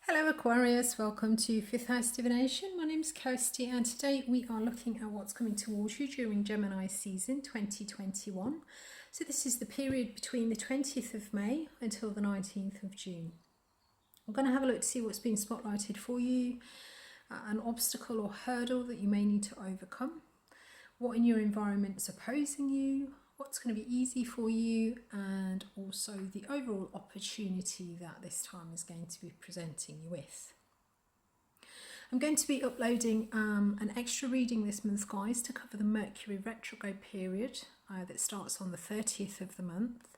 Hello Aquarius, welcome to Fifth House Divination. My name is Kirsty and today we are looking at what's coming towards you during Gemini season 2021. So this is the period between the 20th of May until the 19th of June. I'm going to have a look to see what's been spotlighted for you, an obstacle or hurdle that you may need to overcome, what in your environment is opposing you, what's going to be easy for you, and also the overall opportunity that this time is going to be presenting you with. I'm going to be uploading an extra reading this month, guys, to cover the Mercury retrograde period that starts on the 30th of the month.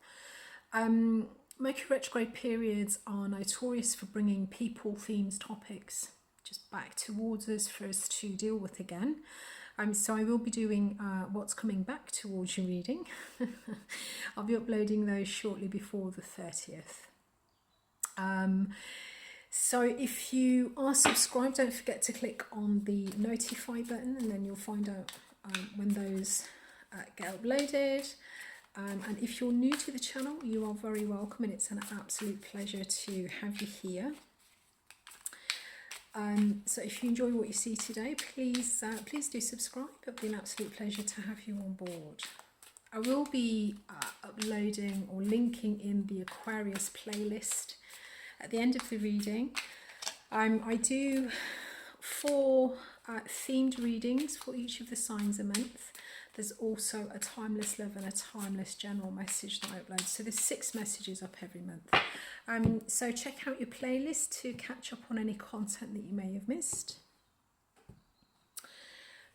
Mercury retrograde periods are notorious for bringing people, themes, topics just back towards us for us to deal with again. So I will be doing what's coming back towards your reading. I'll be uploading those shortly before the 30th. So if you are subscribed, don't forget to click on the notify button and then you'll find out when those get uploaded. And if you're new to the channel, you are very welcome and it's an absolute pleasure to have you here. So if you enjoy what you see today, please do subscribe. It'll be an absolute pleasure to have you on board. I will be uploading or linking in the Aquarius playlist at the end of the reading. I do 4 themed readings for each of the signs a month. There's also a timeless love and a timeless general message that I upload. So there's 6 messages up every month. So check out your playlist to catch up on any content that you may have missed.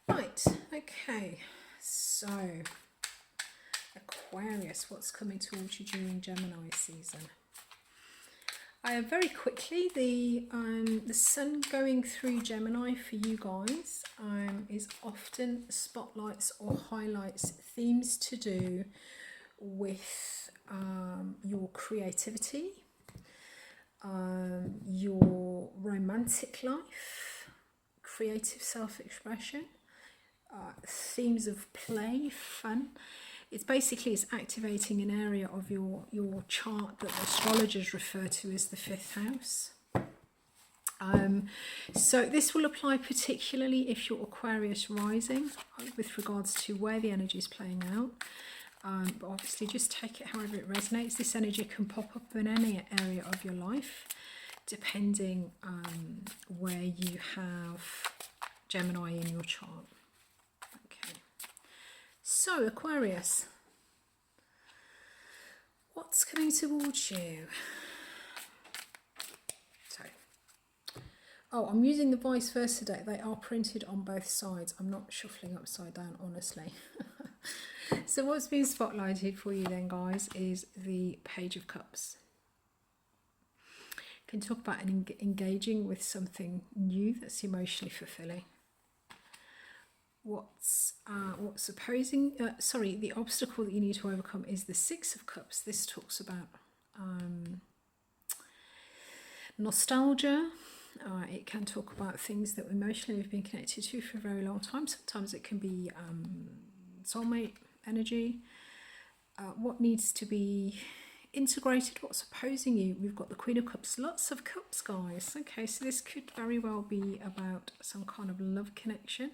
Right, okay, so Aquarius, what's coming towards you during Gemini season? Very quickly, the sun going through Gemini for you guys is often spotlights or highlights themes to do with your creativity, your romantic life, creative self-expression, themes of play, fun. It's activating an area of your chart that astrologers refer to as the 5th house. So this will apply particularly if you're Aquarius rising with regards to where the energy is playing out. But obviously just take it however it resonates. This energy can pop up in any area of your life depending where you have Gemini in your chart. So Aquarius, what's coming towards you? So, I'm using the vice versa deck. They are printed on both sides. I'm not shuffling upside down, honestly. So what's been spotlighted for you then, guys, is the Page of Cups. Can talk about engaging with something new that's emotionally fulfilling. The obstacle that you need to overcome is the 6 of Cups. This talks about nostalgia. It can talk about things that emotionally we've been connected to for a very long time. Sometimes it can be soulmate energy. What needs to be integrated, what's opposing you? We've got the Queen of Cups, lots of cups, guys. Okay, so this could very well be about some kind of love connection.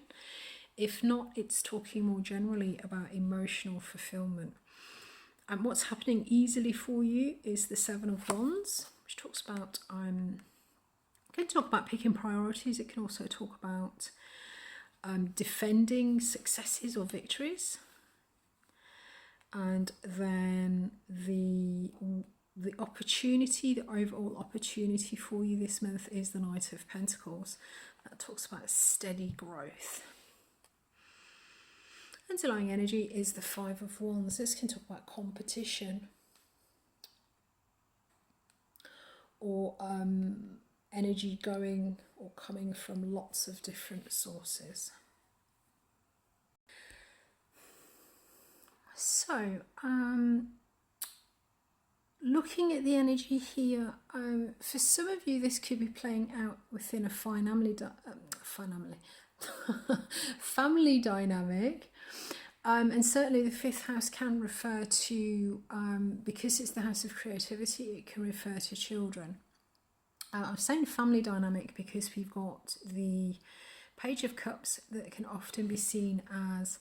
If not, it's talking more generally about emotional fulfillment. And what's happening easily for you is the 7 of Wands, which talks about, it can talk about picking priorities. It can also talk about defending successes or victories. And then the opportunity, the overall opportunity for you this month is the Knight of Pentacles. That talks about steady growth. Underlying energy is the 5 of Wands. This can talk about competition or energy going or coming from lots of different sources. So, looking at the energy here, for some of you this could be playing out within a family dynamic. And certainly the 5th house can refer to, because it's the house of creativity, it can refer to children. I'm saying family dynamic because we've got the Page of Cups that can often be seen as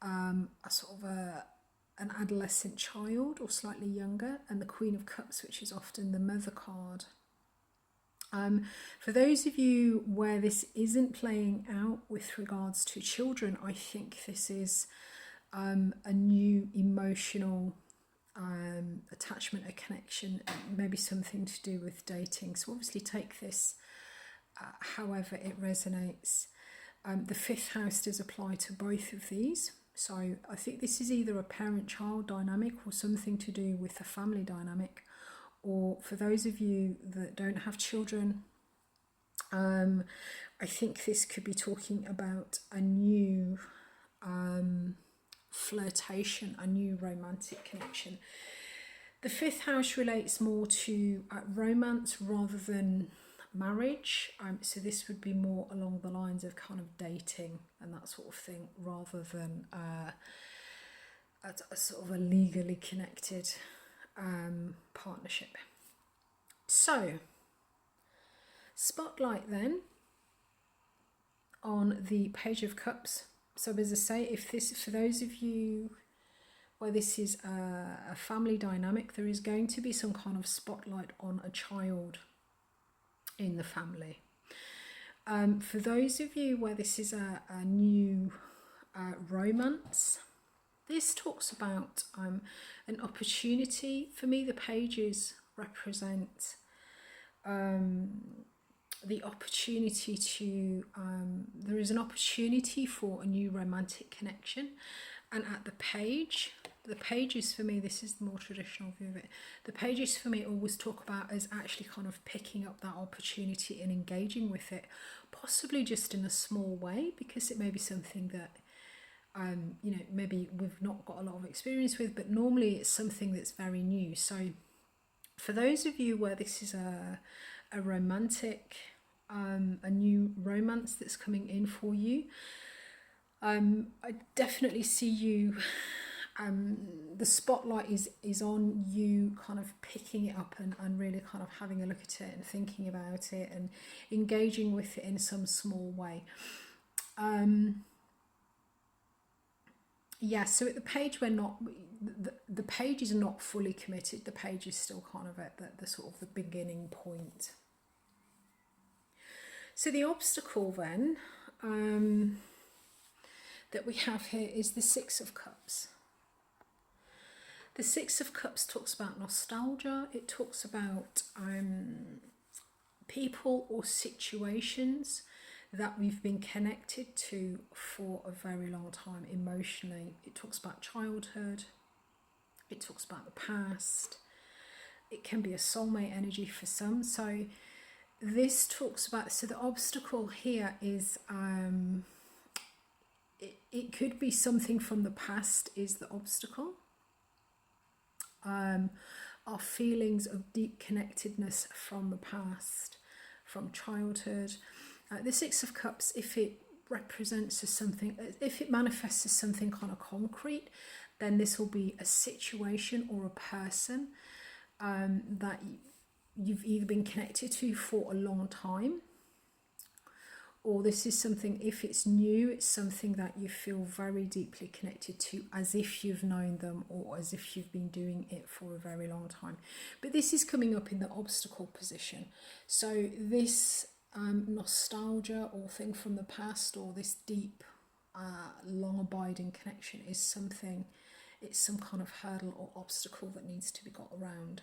a sort of an adolescent child or slightly younger, and the Queen of Cups, which is often the mother card. For those of you where this isn't playing out with regards to children, I think this is a new emotional attachment, a connection, maybe something to do with dating. So obviously take this however it resonates. The fifth house does apply to both of these. So I think this is either a parent-child dynamic or something to do with a family dynamic. Or for those of you that don't have children, I think this could be talking about a new flirtation, a new romantic connection. The fifth house relates more to romance rather than marriage. So this would be more along the lines of kind of dating and that sort of thing, rather than a sort of a legally connected partnership. So, spotlight then on the Page of Cups. So as I say, if this, for those of you where this is a family dynamic, there is going to be some kind of spotlight on a child in the family. For those of you where this is a new romance, this talks about an opportunity. For me, the pages represent the opportunity to, there is an opportunity for a new romantic connection. And at the pages for me, this is the more traditional view of it, the pages for me always talk about as actually kind of picking up that opportunity and engaging with it, possibly just in a small way, because it may be something that you know, maybe we've not got a lot of experience with, but normally it's something that's very new. So for those of you where this is a romantic, a new romance that's coming in for you, I definitely see you, the spotlight is on you kind of picking it up and really kind of having a look at it and thinking about it and engaging with it in some small way. Yeah, so at the page we're not, the page is not fully committed. The page is still kind of at the sort of the beginning point. So the obstacle then that we have here is the Six of Cups. The Six of Cups talks about nostalgia. It talks about people or situations that we've been connected to for a very long time emotionally. It talks about childhood. It talks about the past. It can be a soulmate energy for some. So this talks about, so the obstacle here is, it could be something from the past is the obstacle. Our feelings of deep connectedness from the past, from childhood. The Six of Cups, if it represents as something, if it manifests as something kind of concrete, then this will be a situation or a person that you've either been connected to for a long time, or this is something, if it's new, it's something that you feel very deeply connected to, as if you've known them or as if you've been doing it for a very long time. But this is coming up in the obstacle position. So this nostalgia or thing from the past, or this deep, long abiding connection is something, it's some kind of hurdle or obstacle that needs to be got around.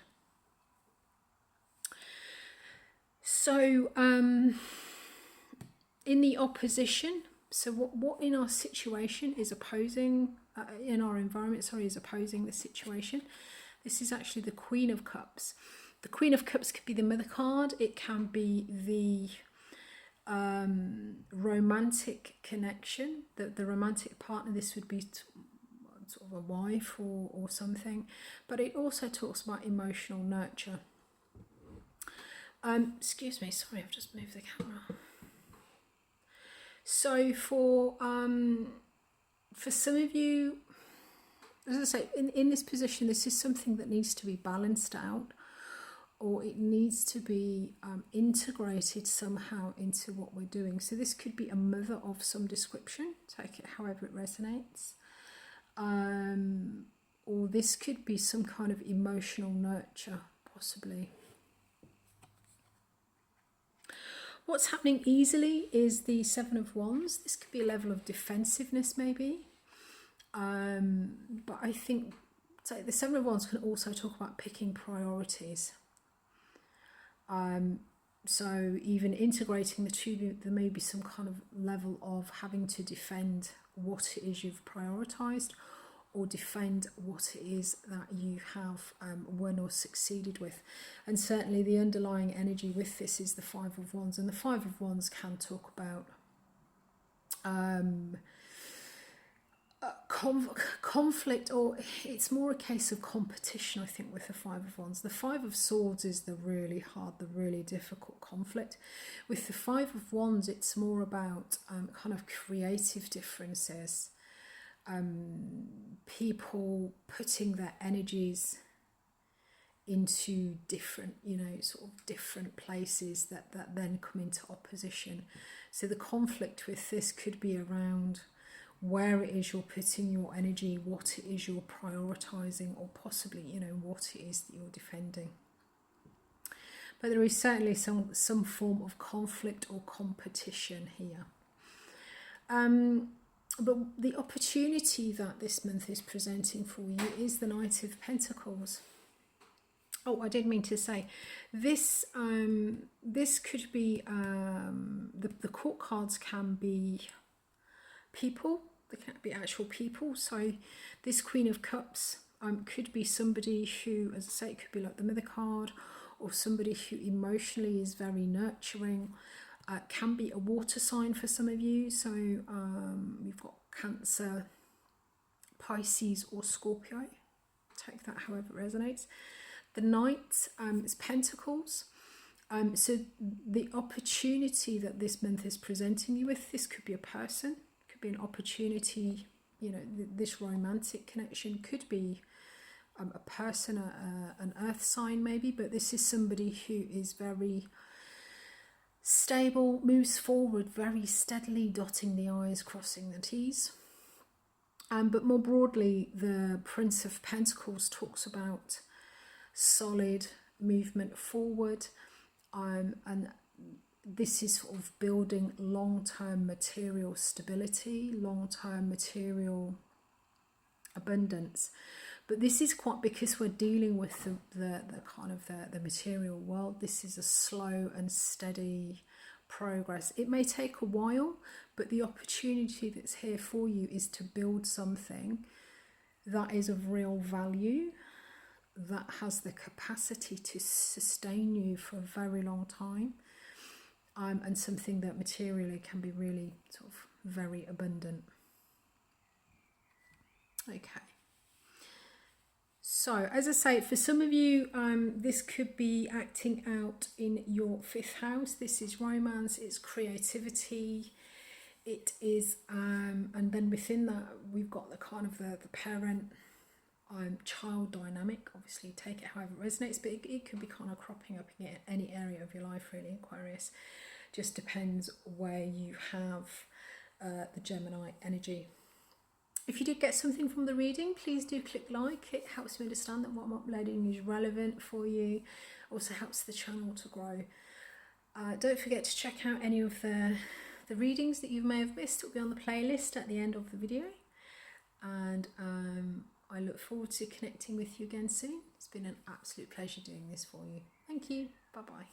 So in the opposition, so what in our situation is opposing, in our environment, sorry, is opposing the situation. This is actually the Queen of Cups. The Queen of Cups could be the mother card. It can be the romantic connection, the romantic partner. This would be sort of a wife or something. But it also talks about emotional nurture. Excuse me, sorry, I've just moved the camera. So for some of you, as I say, in this position, this is something that needs to be balanced out. or it needs to be integrated somehow into what we're doing. So this could be a mother of some description, take it however it resonates. Or this could be some kind of emotional nurture, possibly. What's happening easily is the Seven of Wands. This could be a level of defensiveness maybe. But I think the Seven of Wands can also talk about picking priorities. So even integrating the two, there may be some kind of level of having to defend what it is you've prioritized, or defend what it is that you have won or succeeded with. And certainly the underlying energy with this is the Five of Wands, and the Five of Wands can talk about conflict, or it's more a case of competition, I think, with the Five of Wands. The Five of Swords is the really hard, the really difficult conflict. With the Five of Wands, it's more about kind of creative differences, people putting their energies into different, sort of different places that then come into opposition. So the conflict with this could be around where it is you're putting your energy, what it is you're prioritizing, or possibly, what it is that you're defending. But there is certainly some form of conflict or competition here. But the opportunity that this month is presenting for you is the Knight of Pentacles. Oh, I did mean to say, this could be, the court cards can be people, they can be actual people. So this Queen of Cups could be somebody who, as I say, it could be like the Mother card, or somebody who emotionally is very nurturing. Can be a water sign for some of you. So we've got Cancer, Pisces, or Scorpio. Take that however it resonates. The Knight is Pentacles. So the opportunity that this month is presenting you with, this could be a person, could be an opportunity, this romantic connection could be a person, an earth sign maybe, but this is somebody who is very stable, moves forward very steadily, dotting the I's, crossing the T's. But more broadly, the Prince of Pentacles talks about solid movement forward, and this is sort of building long-term material stability, long-term material abundance. But this is quite, because we're dealing with the kind of the material world, this is a slow and steady progress. It may take a while, but the opportunity that's here for you is to build something that is of real value, that has the capacity to sustain you for a very long time, and something that materially can be really sort of very abundant. Okay. So, as I say, for some of you, this could be acting out in your fifth house. This is romance, it's creativity, it is, and then within that, we've got the kind of the parent child dynamic. Obviously, take it however it resonates, but it could be kind of cropping up in any area of your life, really, Aquarius. Just depends where you have the Gemini energy. If you did get something from the reading, please do click like. It helps me understand that what I'm uploading is relevant for you. Also helps the channel to grow. Don't forget to check out any of the readings that you may have missed. It will be on the playlist at the end of the video. And I look forward to connecting with you again soon. It's been an absolute pleasure doing this for you. Thank you. Bye-bye.